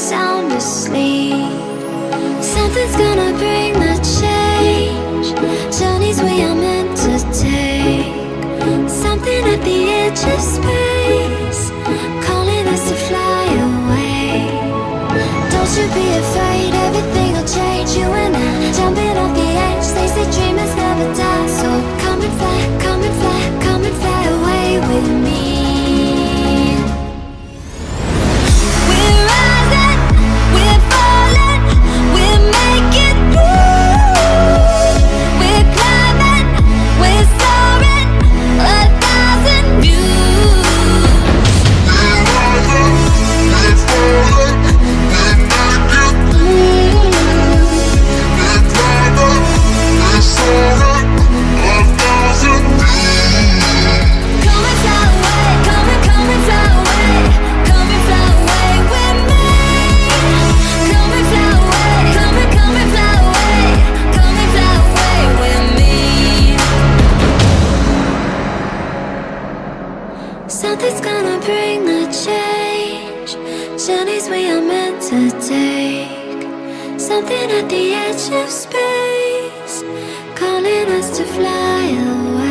sound asleep. Something's gonna bring the change. Journeys we are meant to take. Something at the edge of space, calling us to fly away. Don't you be afraid, everything will change. You and I, jumping off the edge. They say dreamers never die. So come and fly, come and fly, come and fly away with me. We're rising, we're falling, we're making through. We're climbing, we're soaring, 1,000 views. We're rising, we're falling, we're making through. We're climbing, we're soaring, 1,000 views. Come and fly away, come and fly away, come and fly away with me. Come and fly away, come and fly away, come and fly away with me. Something's gonna bring the change. Journeys we are meant to take. Something at the edge of space, calling us to fly away.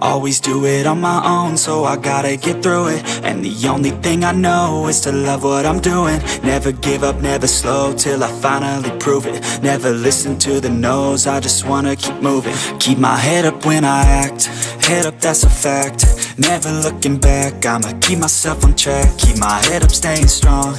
Always do it on my own, so I gotta get through it. And the only thing I know is to love what I'm doing. Never give up, never slow, till I finally prove it. Never listen to the no's, I just wanna keep moving. Keep my head up when I act, head up, that's a fact. Never looking back, I'ma keep myself on track. Keep my head up, staying strong,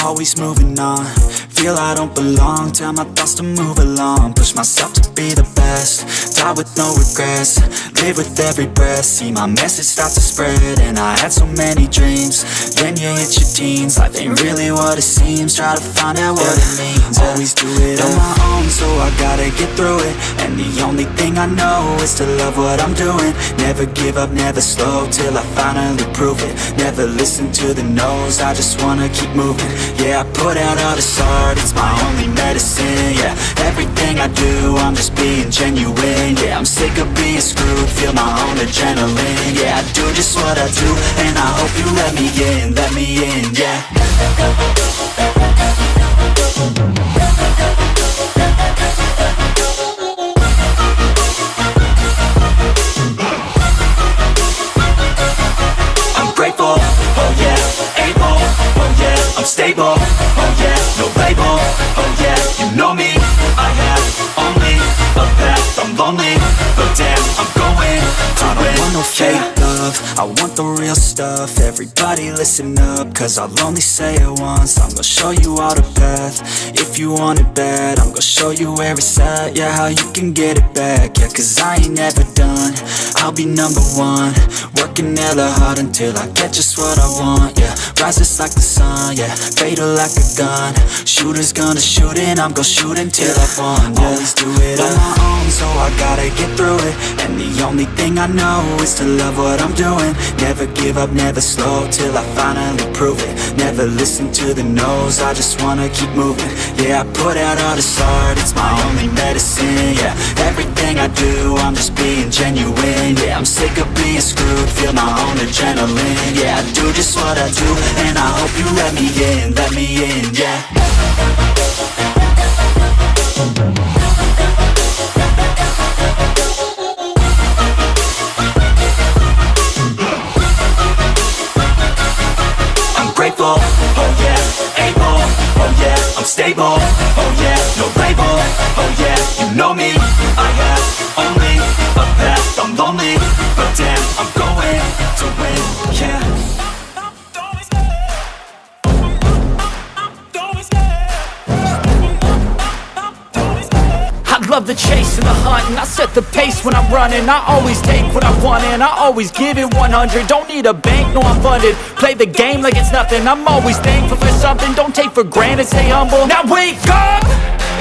always moving on. Feel I don't belong, tell my thoughts to move along. Push myself to be the best, die with no regrets. Live with every breath, see my message start to spread. And I had so many dreams, then you hit your teens. Life ain't really what it seems, try to find out what it means. Always do it on my own, so I gotta get through it. And the only thing I know is to love what I'm doing. Never give up, never slow, till I finally prove it. Never listen to the no's, I just wanna keep moving. Yeah, I put out all this art, it's my only medicine. Yeah, everything I do, I'm just being genuine. Yeah, I'm sick of being screwed, feel my own adrenaline. Yeah, I do just what I do, and I hope you let me in, yeah. I'm grateful, oh yeah, able, oh yeah, I'm stable, oh yeah, no label, oh yeah, you know me, I have only a path, I'm lonely, but damn, I'm going to win. I don't want no fake love, I want the real stuff. Everybody listen up, cause I'll only say it once. I'm gonna show you all the path, if you want it bad. I'm gonna show you where it's at, yeah, how you can get it back. Yeah, cause I ain't never done, I'll be number one. Working hella hard until I get just what I want, yeah. Rises like the sun, yeah, fatal like a gun. Shooter's gonna shoot and I'm gonna shoot until I won, yeah. Always do it on my own, so I gotta get through it. And the only thing I know is to love what I'm doing. Never give up, never slow, till I finally prove it. Never listen to the no's, I just wanna keep moving. Yeah, I put out all this art, it's my only medicine. Yeah, everything I do, I'm just being genuine. Yeah, I'm sick of being screwed, feel my own adrenaline. Yeah, I do just what I do, and I hope you let me in, yeah. Grateful, oh yeah, able, oh yeah, I'm stable, oh yeah, no label, oh yeah, you know me, I have only a path, I'm lonely, but damn, I'm going to win, yeah. I love the chase and the hunt, and I set the pace when I'm running. I always take what I want and I always give it 100. Don't need a bank, no I'm funded. Play the game like it's nothing. I'm always thankful for something. Don't take for granted, stay humble. Now wake up!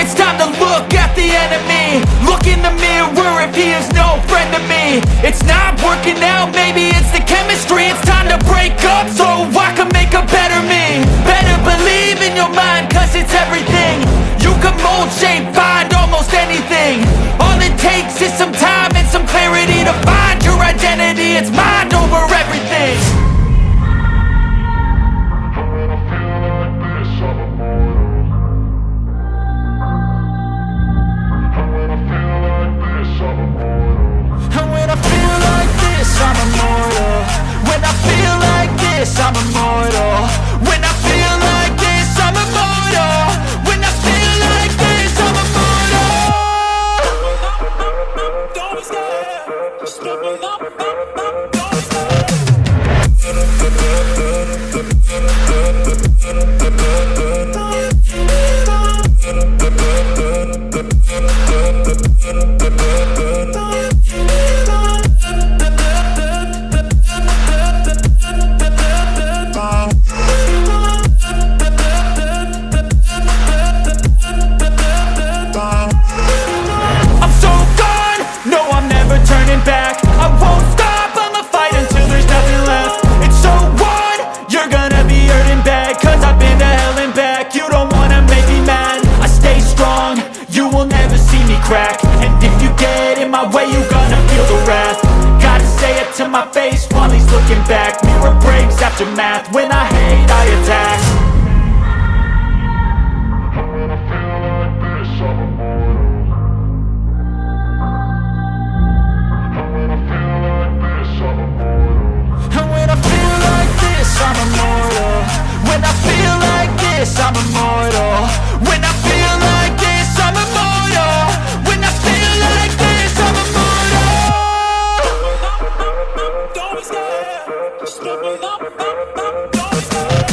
It's time to look at the enemy. Look in the mirror if he is no friend to me. It's not working out, maybe it's the chemistry. It's time to break up so I can make a better me. Better believe in your mind, cause it's everything. You can mold, shape, find almost anything. All it takes is some time and some clarity to find your identity. it's mind over everything. And when I feel like this, I'm immortal. When I feel like this, I'm immortal. When I feel like this, I'm immortal. When I feel like this, I'm immortal. Don't be scared. Just level up. Don't be scared. I'm so gone, no I'm never turning back. I won't stop, I'ma fight until there's nothing left. It's so on, you're gonna be hurting bad, cause I've been to hell and back. You don't wanna make me mad, I stay strong, you will never see me crack. And if you get in my way, you gonna feel the wrath. Gotta say it to my face while he's looking back. Mirror breaks after math, when I hate I attack. And when I feel like this, I'm immortal. When I feel like this, I'm immortal. When I feel like this, I'm immortal. When I feel like this, I'm immortal. Don't be scared. Just level up. Don't be scared.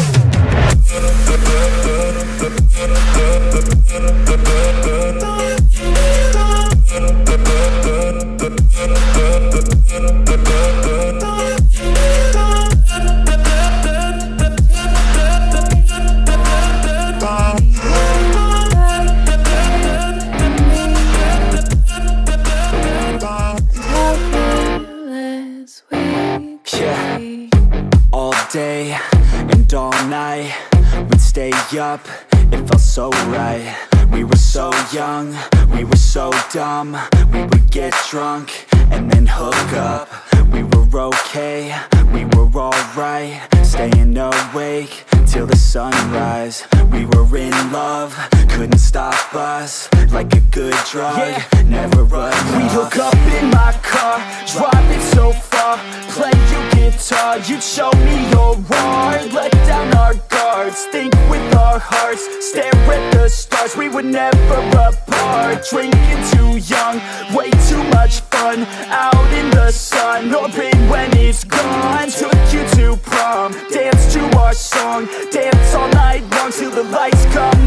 Yeah, all day and all night we'd stay up, it felt so right. We were so young, we were so dumb. We would get drunk and then hook up. We were okay, we were alright, staying awake till the sunrise. We were in love, couldn't stop us. Like a good drug, never enough. We'd hook up in my car, driving so far, play you guitar, you'd show me your art. Let down our guards, think with our hearts, stare at the stars. We were never apart, drinking too young, way too much fun. Out in the sun, hoping when it's gone. Took you to prom, dance to our song, dance all night long till the lights come